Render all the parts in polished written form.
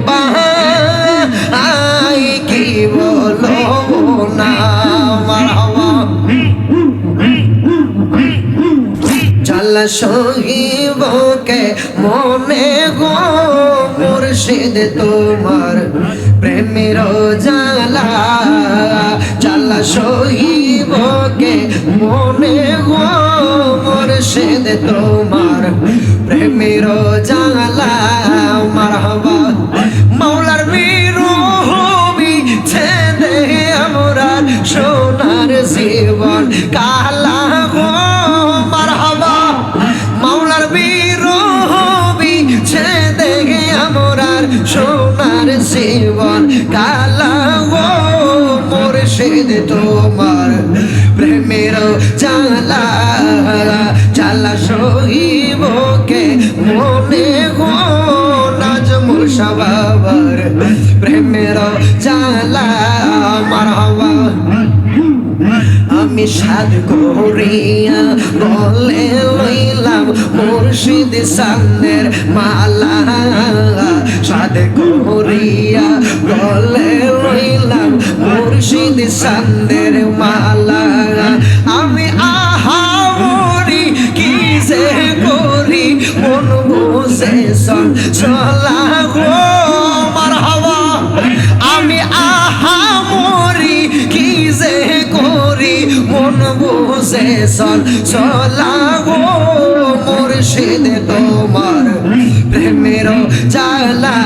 ভাই কি বলো না মারহাবা জালা সহিবকে মনে গো মুর্শিদ তোমার প্রেমের জালা জালা সহিবকে মনে গো মুর্শিদ তোমার প্রেমের জালা মারহাবা মাওলার বিরোহী ছেদে আমরা সোনার জীবন কালা গো মারহাবা মাওলার বিরোহী ছেদে আমরা সোনার জীবন কালা গো মুর্শিদ তোমার প্রেমের জালা জালা সহিবকে মনে গো নাজমুল শাবাবার প্রেমের জালা মারহাবা আমি সাদ করিয়া বলে লইলাম মুর্শিদ সান্দের মালা সাদ করিয়া বলে লইলাম মুর্শিদ সান্দের মালা আমি আহামরি কি যে করি মন বুঝে চলা গো মারহাবা আমি আহামরি কি যে করি মন বুঝে চলা গো মুর্শিদ তোমার প্রেমের জালা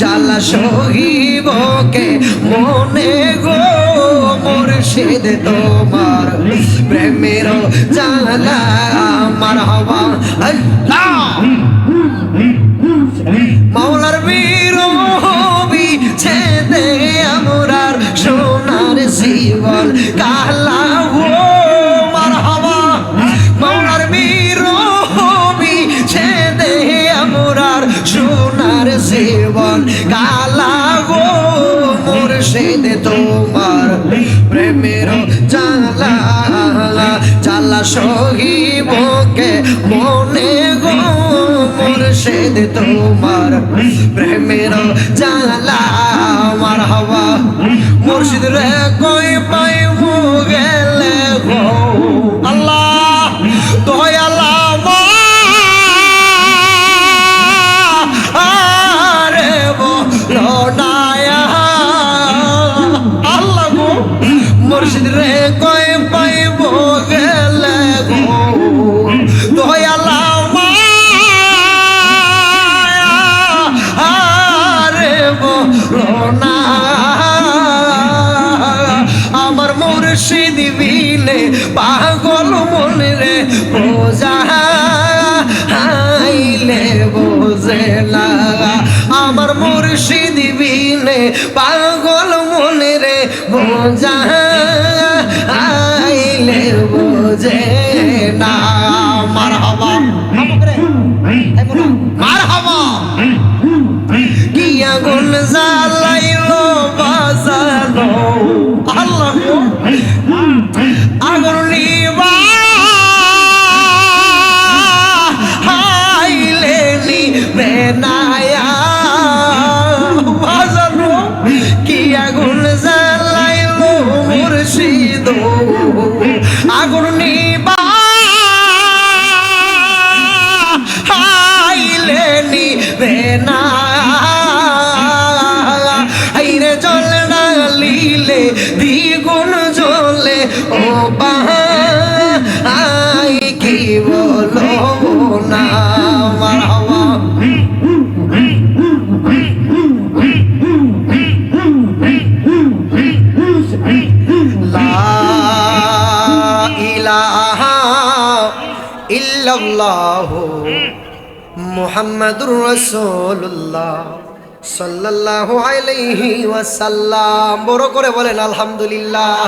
জালা সহিবকে মনে গো মুর্শিদ তোমার প্রেমের জালা মারহাবা আল্লাহ মাওলার বিরোহী ছেদে আমরার সোনার জীবন কালা গো মারহাবা মাওলার বিরোহী ছেদে আমরার সোনার জীবন কালা গো মুর্শিদ তোমার প্রেমের জালা জালা সহিবকে মনে গো মুর্শিদ তোমার প্রেমের জালা মারহাবা মুর্শিদ রে কই পাইবো গেলে গো আল্লাহ দয়ালা আরে বলো না আল্লাহ গো মুর্শিদ রে কই পাইবো গেলে গো দয়ালা আমার মুর্শিদ বিনে পাগল মনে রে বোঝাইলে বোঝে না আমার মুর্শিদ বিনে পাগল মনে রে বোঝাইলে বোঝে না মারহাবা মারহাবা কি আগুন জ্বালাইলো বাজানো আল্লাহ আগুন নিবা হাইলে নিবে নায়া বাজানো কি আগুন জ্বালাইলো মুর্শিদ আগুন নিবা হাইলে নিবে না দ্বিগুণ জ্বলে ও ভাই কি বলো না মারহাবা লা ইলাহা ইল্লাল্লাহু মুহাম্মাদুর রাসূলুল্লাহ সাল্লাল্লাহু আলাইহি ওয়াসাল্লাম বড় করে বলেন আলহামদুলিল্লাহ।